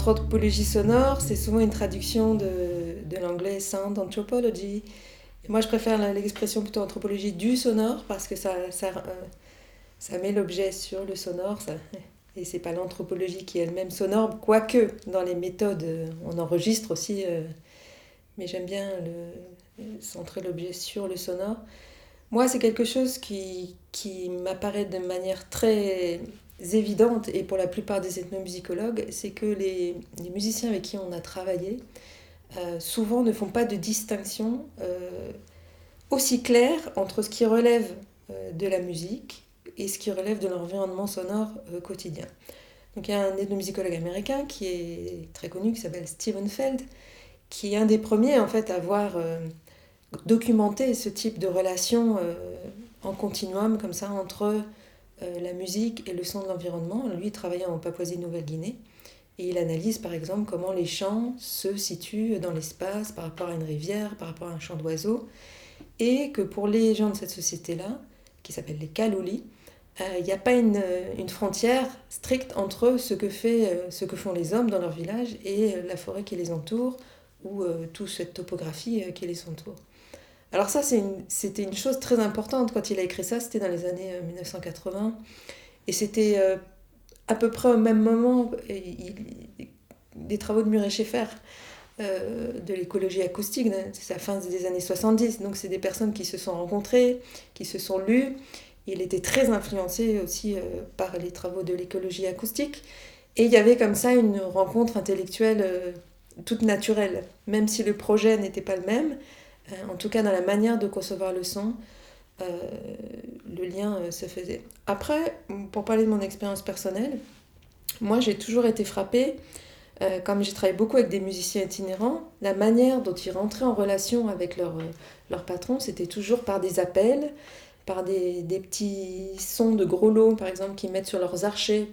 l'anthropologie sonore, c'est souvent une traduction de l'anglais sound anthropology. Et moi, je préfère l'expression plutôt anthropologie du sonore parce que ça met l'objet sur le sonore. Et c'est pas l'anthropologie qui est elle-même sonore, quoique dans les méthodes, on enregistre aussi, mais j'aime bien centrer l'objet sur le sonore. Moi, c'est quelque chose qui m'apparaît de manière très évidente, et pour la plupart des ethnomusicologues, c'est que les musiciens avec qui on a travaillé souvent ne font pas de distinction aussi claire entre ce qui relève de la musique et ce qui relève de l'environnement sonore quotidien. Donc il y a un ethnomusicologue américain qui est très connu, qui s'appelle Steven Feld, qui est un des premiers en fait à avoir documenté ce type de relation en continuum comme ça entre la musique et le son de l'environnement. Lui, il travaillait en Papouasie-Nouvelle-Guinée et il analyse par exemple comment les chants se situent dans l'espace par rapport à une rivière, par rapport à un chant d'oiseau, et que pour les gens de cette société-là, qui s'appellent les Kaluli, il n'y a pas une frontière stricte entre ce que font les hommes dans leur village et la forêt qui les entoure ou toute cette topographie qui les entoure. Alors ça, c'était une chose très importante quand il a écrit ça, c'était dans les années 1980, et c'était à peu près au même moment des travaux de Murray Schaeffer, de l'écologie acoustique, c'est la fin des années 70, donc c'est des personnes qui se sont rencontrées, qui se sont lues. Il était très influencé aussi par les travaux de l'écologie acoustique, et il y avait comme ça une rencontre intellectuelle toute naturelle, même si le projet n'était pas le même. En tout cas, dans la manière de concevoir le son, le lien se faisait. Après, pour parler de mon expérience personnelle, moi j'ai toujours été frappée, comme j'ai travaillé beaucoup avec des musiciens itinérants, la manière dont ils rentraient en relation avec leur patron, c'était toujours par des appels, par des petits sons de gros lots, par exemple, qu'ils mettent sur leurs archets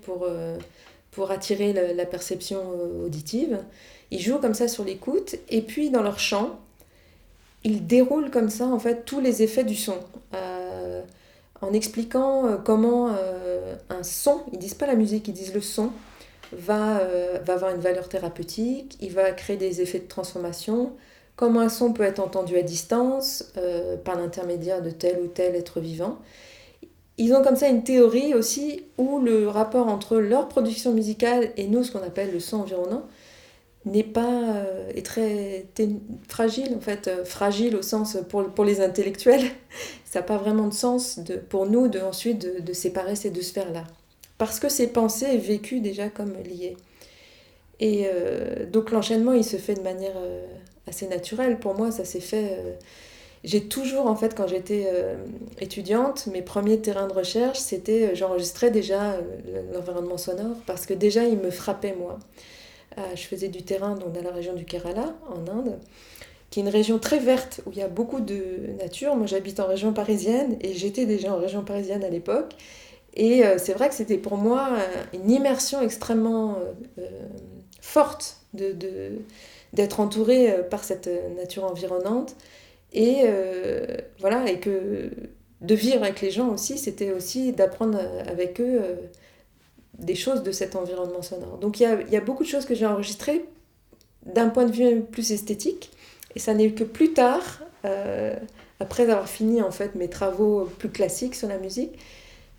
pour attirer la perception auditive. Ils jouent comme ça sur l'écoute, et puis dans leur chant, ils déroulent comme ça en fait tous les effets du son, en expliquant comment un son, ils disent pas la musique, ils disent le son, va avoir une valeur thérapeutique, il va créer des effets de transformation, comment un son peut être entendu à distance par l'intermédiaire de tel ou tel être vivant. Ils ont comme ça une théorie aussi où le rapport entre leur production musicale et nous, ce qu'on appelle le son environnant, n'est pas est très fragile en fait, fragile au sens pour les intellectuels. Ça n'a pas vraiment de sens pour nous ensuite de séparer ces deux sphères là, parce que c'est pensé et vécu déjà comme lié. Et donc l'enchaînement il se fait de manière assez naturelle. Pour moi ça s'est fait, j'ai toujours en fait quand j'étais étudiante, mes premiers terrains de recherche c'était j'enregistrais déjà l'environnement sonore parce que déjà il me frappait moi. Je faisais du terrain donc, dans la région du Kerala, en Inde, qui est une région très verte où il y a beaucoup de nature. Moi, j'habite en région parisienne et j'étais déjà en région parisienne à l'époque. Et c'est vrai que c'était pour moi une immersion extrêmement forte d'être entourée par cette nature environnante. Et voilà, et que de vivre avec les gens aussi, c'était aussi d'apprendre avec eux des choses de cet environnement sonore. Donc il y a beaucoup de choses que j'ai enregistrées d'un point de vue plus esthétique, et ça n'est que plus tard, après avoir fini en fait mes travaux plus classiques sur la musique,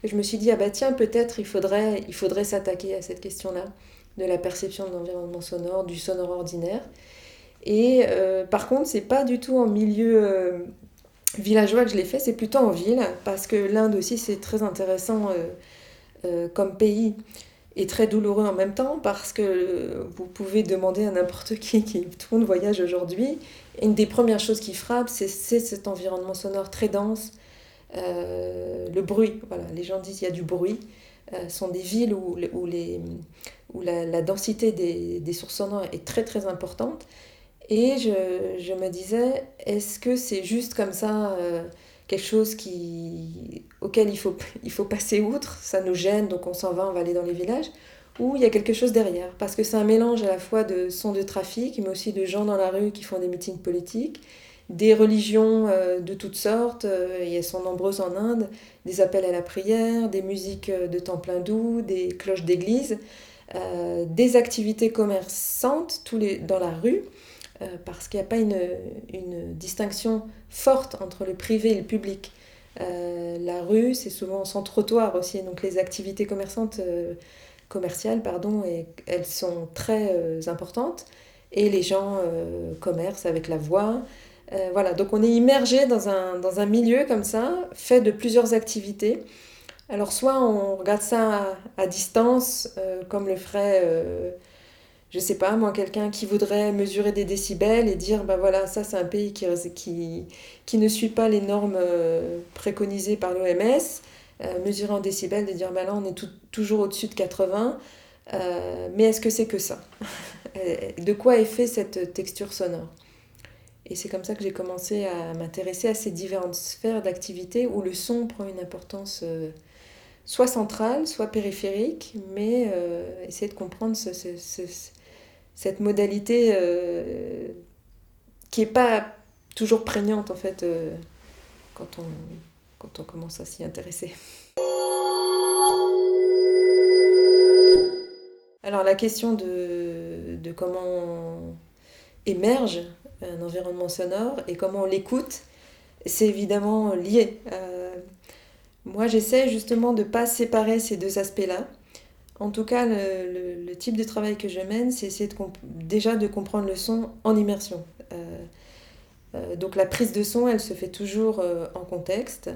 que je me suis dit ah bah tiens peut-être il faudrait s'attaquer à cette question-là de la perception de l'environnement sonore, du sonore ordinaire. Et par contre c'est pas du tout en milieu villageois que je l'ai fait, c'est plutôt en ville parce que l'Inde aussi c'est très intéressant. Comme pays est très douloureux en même temps parce que vous pouvez demander à n'importe qui tout le monde voyage aujourd'hui, et une des premières choses qui frappe c'est cet environnement sonore très dense, le bruit, voilà, les gens disent il y a du bruit, sont des villes où la densité des sources sonores est très très importante, et je me disais est-ce que c'est juste comme ça quelque chose auquel il faut passer outre, ça nous gêne, donc on s'en va, on va aller dans les villages, ou il y a quelque chose derrière, parce que c'est un mélange à la fois de sons de trafic, mais aussi de gens dans la rue qui font des meetings politiques, des religions de toutes sortes, et elles sont nombreuses en Inde, des appels à la prière, des musiques de temples hindous, des cloches d'église, des activités commerçantes dans la rue, parce qu'il n'y a pas une distinction forte entre le privé et le public. La rue, c'est souvent sans trottoir aussi, donc les activités commerciales, elles sont très importantes, et les gens commercent avec la voix. Voilà, donc on est immergé dans un milieu comme ça, fait de plusieurs activités. Alors soit on regarde ça à distance, comme le ferait, je sais pas moi, quelqu'un qui voudrait mesurer des décibels et dire, bah voilà, ça c'est un pays qui ne suit pas les normes préconisées par l'OMS. Mesurer en décibels, de dire, bah là on est toujours au-dessus de 80, mais est-ce que c'est que ça? De quoi est fait cette texture sonore? Et c'est comme ça que j'ai commencé à m'intéresser à ces différentes sphères d'activité où le son prend une importance soit centrale, soit périphérique, mais essayer de comprendre cette modalité qui n'est pas toujours prégnante en fait quand on commence à s'y intéresser. Alors la question de comment émerge un environnement sonore et comment on l'écoute, c'est évidemment lié. Moi, j'essaie justement de ne pas séparer ces deux aspects-là. En tout cas, le type de travail que je mène, c'est essayer déjà de comprendre le son en immersion. Donc la prise de son, elle se fait toujours en contexte.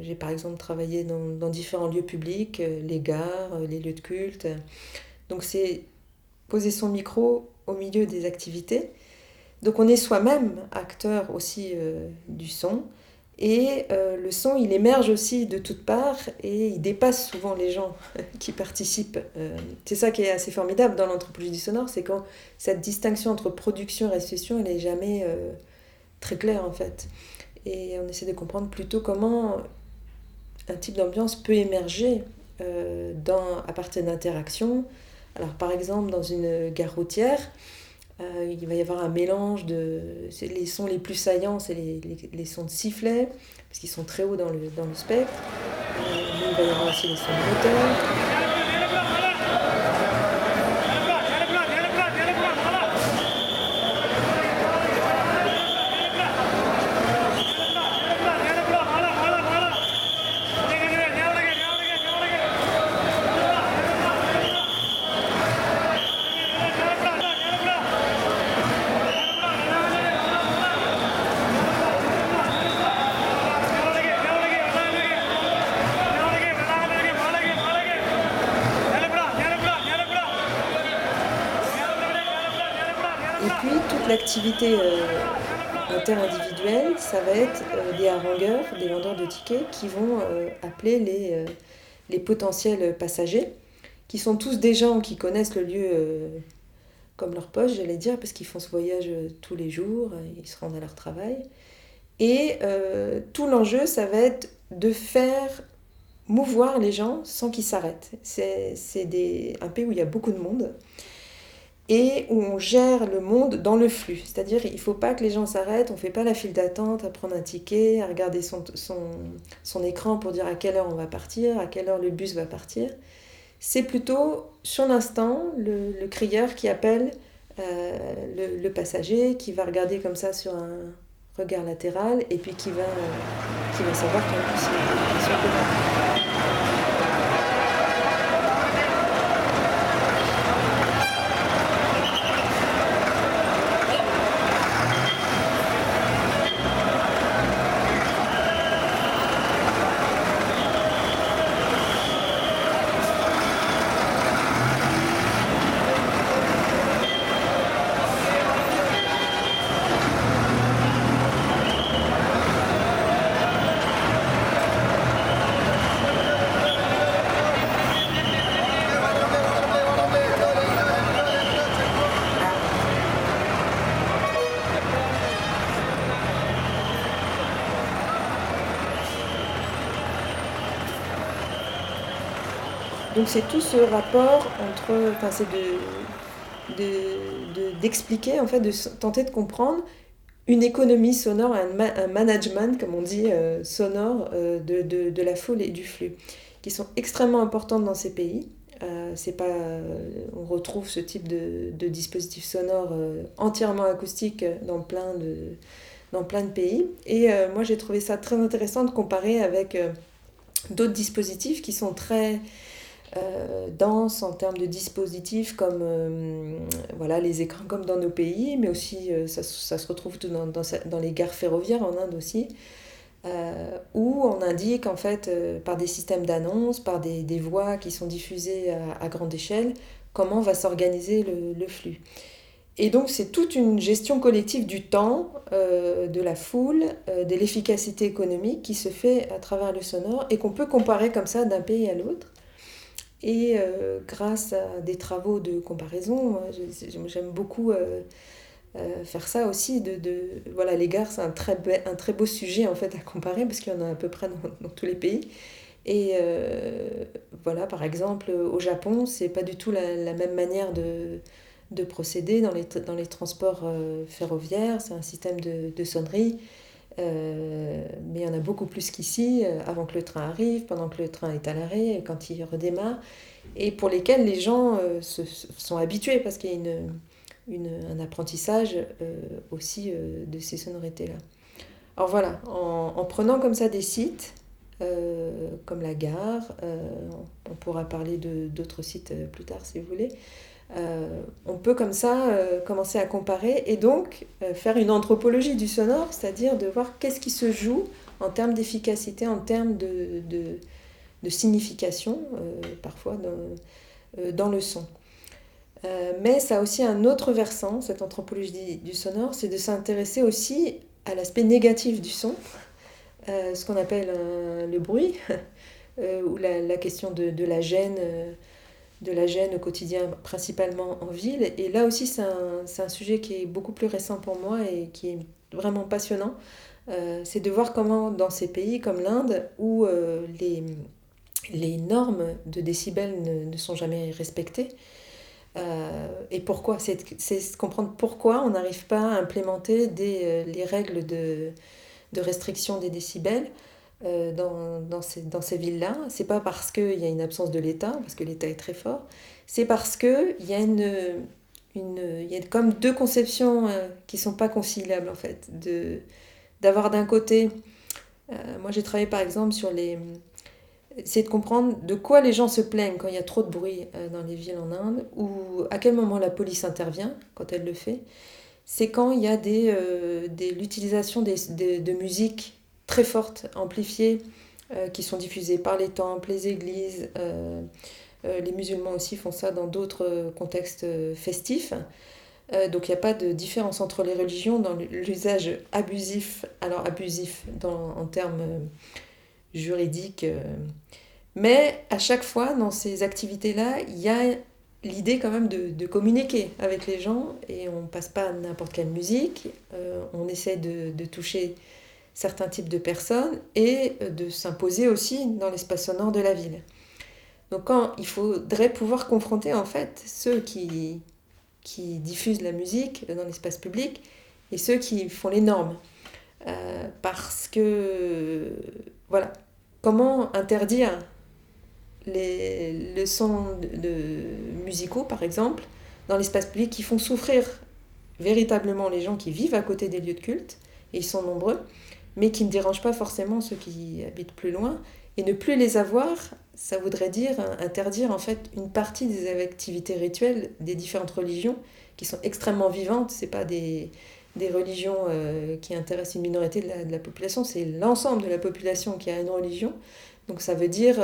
J'ai par exemple travaillé dans différents lieux publics, les gares, les lieux de culte. Donc c'est poser son micro au milieu des activités. Donc on est soi-même acteur aussi du son. Et le son, il émerge aussi de toutes parts et il dépasse souvent les gens qui participent. C'est ça qui est assez formidable dans l'anthropologie du sonore, c'est quand cette distinction entre production et restitution, elle n'est jamais très claire en fait. Et on essaie de comprendre plutôt comment un type d'ambiance peut émerger à partir d'interactions. Alors par exemple, dans une gare routière, il va y avoir un mélange les sons les plus saillants, c'est les sons de sifflet, parce qu'ils sont très hauts dans le spectre. Mais il va y avoir aussi les sons de moteur. Et puis toute l'activité interindividuelle, ça va être des harangueurs, des vendeurs de tickets qui vont appeler les potentiels passagers, qui sont tous des gens qui connaissent le lieu comme leur poche, j'allais dire, parce qu'ils font ce voyage tous les jours, ils se rendent à leur travail. Et tout l'enjeu, ça va être de faire mouvoir les gens sans qu'ils s'arrêtent. C'est un pays où il y a beaucoup de monde et où on gère le monde dans le flux. C'est-à-dire il ne faut pas que les gens s'arrêtent, on ne fait pas la file d'attente à prendre un ticket, à regarder son écran pour dire à quelle heure on va partir, à quelle heure le bus va partir. C'est plutôt sur l'instant le crieur qui appelle le passager, qui va regarder comme ça sur un regard latéral et puis qui va savoir qu'un bus est sur le côté. Donc c'est tout ce rapport c'est d'expliquer, en fait, tenter de comprendre une économie sonore, un management, comme on dit, sonore de la foule et du flux, qui sont extrêmement importantes dans ces pays. C'est pas, on retrouve ce type de dispositif sonore entièrement acoustique dans plein de pays. Et moi, j'ai trouvé ça très intéressant de comparer avec d'autres dispositifs qui sont très denses en termes de dispositifs comme voilà, les écrans comme dans nos pays, mais aussi ça se retrouve tout dans les gares ferroviaires en Inde aussi, où on indique en fait par des systèmes d'annonces, par des voix qui sont diffusées à grande échelle, comment va s'organiser le flux. Et donc c'est toute une gestion collective du temps, de la foule, de l'efficacité économique qui se fait à travers le sonore et qu'on peut comparer comme ça d'un pays à l'autre. Et grâce à des travaux de comparaison, j'aime beaucoup faire ça aussi. Voilà, les gares, c'est un très beau sujet en fait à comparer parce qu'il y en a à peu près dans tous les pays. Et voilà, par exemple, au Japon, c'est pas du tout la même manière de procéder dans les transports ferroviaires. C'est un système de sonnerie. Mais il y en a beaucoup plus qu'ici, avant que le train arrive, pendant que le train est à l'arrêt, et quand il redémarre, et pour lesquels les gens sont habitués parce qu'il y a un apprentissage aussi de ces sonorités-là. Alors voilà, en prenant comme ça des sites, comme la gare, on pourra parler d'autres sites plus tard si vous voulez, on peut comme ça commencer à comparer et donc faire une anthropologie du sonore, c'est-à-dire de voir qu'est-ce qui se joue en termes d'efficacité, en termes de signification, parfois dans le son. Mais ça a aussi un autre versant, cette anthropologie du sonore, c'est de s'intéresser aussi à l'aspect négatif du son, ce qu'on appelle le bruit, ou la question de la gêne. De la gêne au quotidien, principalement en ville. Et là aussi, c'est un sujet qui est beaucoup plus récent pour moi et qui est vraiment passionnant. C'est de voir comment, dans ces pays comme l'Inde, où les normes de décibels ne sont jamais respectées, et pourquoi, c'est comprendre pourquoi on n'arrive pas à implémenter les règles de restriction des décibels dans ces villes-là. C'est pas parce qu'il y a une absence de l'État, parce que l'État est très fort, c'est parce qu'il y a il y a comme deux conceptions qui sont pas conciliables en fait. D'avoir d'un côté, moi j'ai travaillé par exemple sur essayer de comprendre de quoi les gens se plaignent quand il y a trop de bruit dans les villes en Inde, ou à quel moment la police intervient quand elle le fait. C'est quand il y a l'utilisation de musique très fortes, amplifiées, qui sont diffusées par les temples, les églises. Les musulmans aussi font ça dans d'autres contextes festifs. Donc il n'y a pas de différence entre les religions dans l'usage abusif, alors abusif en termes juridiques. Mais à chaque fois, dans ces activités-là, il y a l'idée quand même de communiquer avec les gens et on ne passe pas à n'importe quelle musique, on essaie de toucher certains types de personnes et de s'imposer aussi dans l'espace sonore de la ville. Donc quand il faudrait pouvoir confronter en fait ceux qui diffusent la musique dans l'espace public et ceux qui font les normes. Parce que, voilà, comment interdire les sons musicaux, par exemple, dans l'espace public qui font souffrir véritablement les gens qui vivent à côté des lieux de culte, et ils sont nombreux, mais qui ne dérangent pas forcément ceux qui habitent plus loin. Et ne plus les avoir, ça voudrait dire interdire en fait une partie des activités rituelles des différentes religions qui sont extrêmement vivantes. C'est pas des religions qui intéressent une minorité de la population, c'est l'ensemble de la population qui a une religion. Donc ça veut dire,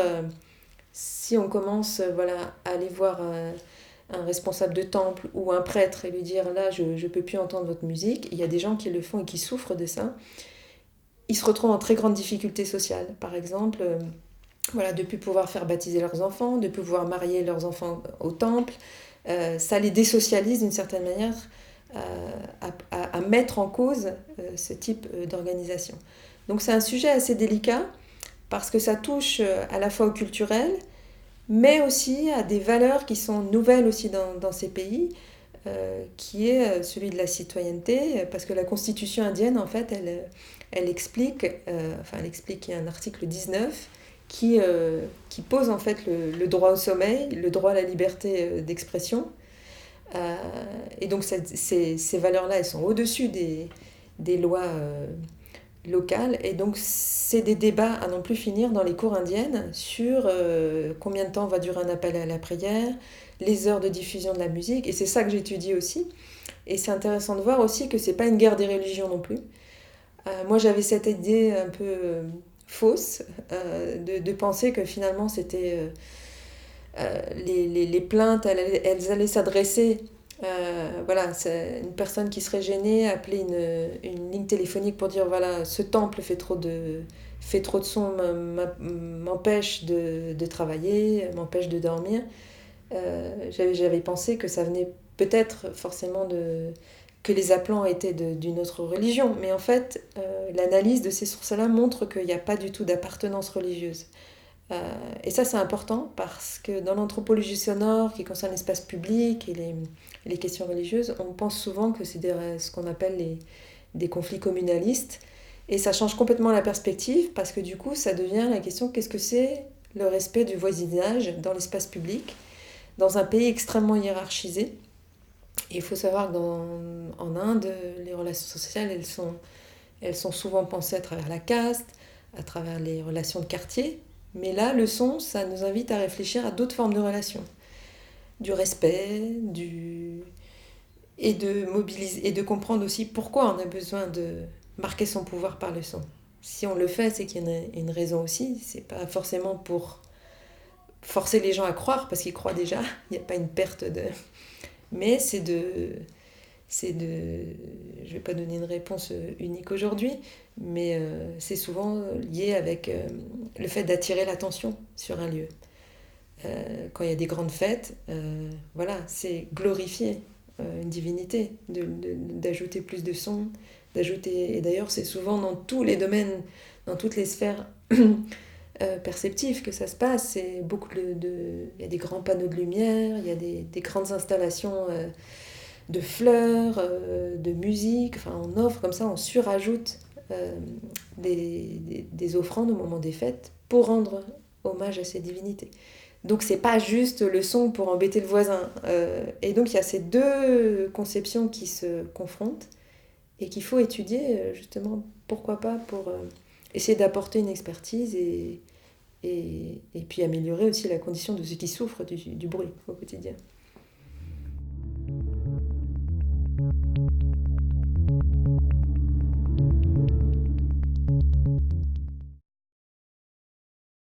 si on commence à aller voir un responsable de temple ou un prêtre et lui dire là je ne peux plus entendre votre musique, il y a des gens qui le font et qui souffrent de ça. Ils se retrouvent en très grande difficulté sociale. Par exemple, de ne plus pouvoir faire baptiser leurs enfants, de ne plus pouvoir marier leurs enfants au temple. Ça les désocialise d'une certaine manière à mettre en cause ce type d'organisation. Donc c'est un sujet assez délicat parce que ça touche à la fois au culturel, mais aussi à des valeurs qui sont nouvelles aussi dans ces pays, qui est celui de la citoyenneté, parce que la constitution indienne, en fait, elle explique, il y a un article 19 qui pose en fait le droit au sommeil, le droit à la liberté d'expression. Et donc ces valeurs-là, elles sont au-dessus des lois locales. Et donc c'est des débats à non plus finir dans les cours indiennes sur combien de temps va durer un appel à la prière, les heures de diffusion de la musique. Et c'est ça que j'étudie aussi. Et c'est intéressant de voir aussi que c'est pas une guerre des religions non plus. Moi j'avais cette idée un peu fausse de penser que finalement c'était les plaintes, elles allaient s'adresser. Voilà, c'est une personne qui serait gênée, appeler une ligne téléphonique pour dire voilà, ce temple fait trop de son, m'empêche de travailler, m'empêche de dormir. J'avais pensé que ça venait peut-être forcément que les appelants étaient d'une autre religion, mais en fait, l'analyse de ces sources-là montre qu'il n'y a pas du tout d'appartenance religieuse. Et ça, c'est important parce que dans l'anthropologie sonore qui concerne l'espace public et les questions religieuses, on pense souvent que c'est ce qu'on appelle des conflits communalistes. Et ça change complètement la perspective parce que du coup, ça devient la question qu'est-ce que c'est le respect du voisinage dans l'espace public, dans un pays extrêmement hiérarchisé. Et il faut savoir qu'en Inde, les relations sociales, elles sont souvent pensées à travers la caste, à travers les relations de quartier. Mais là, le son, ça nous invite à réfléchir à d'autres formes de relations. Du respect, et de mobiliser, et de comprendre aussi pourquoi on a besoin de marquer son pouvoir par le son. Si on le fait, c'est qu'il y a une raison aussi. C'est pas forcément pour forcer les gens à croire, parce qu'ils croient déjà. Il n'y a pas une perte de... Mais je ne vais pas donner une réponse unique aujourd'hui, mais c'est souvent lié avec le fait d'attirer l'attention sur un lieu. Quand il y a des grandes fêtes, voilà, c'est glorifier une divinité, d'ajouter plus de sons, et d'ailleurs c'est souvent dans tous les domaines, dans toutes les sphères perceptives que ça se passe. Il y a des grands panneaux de lumière, il y a des grandes installations de fleurs, de musique. Enfin, on offre comme ça, on surajoute des offrandes au moment des fêtes pour rendre hommage à ces divinités. Donc c'est pas juste le son pour embêter le voisin. Et donc il y a ces deux conceptions qui se confrontent et qu'il faut étudier justement, pourquoi pas, pour essayer d'apporter une expertise et puis améliorer aussi la condition de ceux qui souffrent du bruit au quotidien.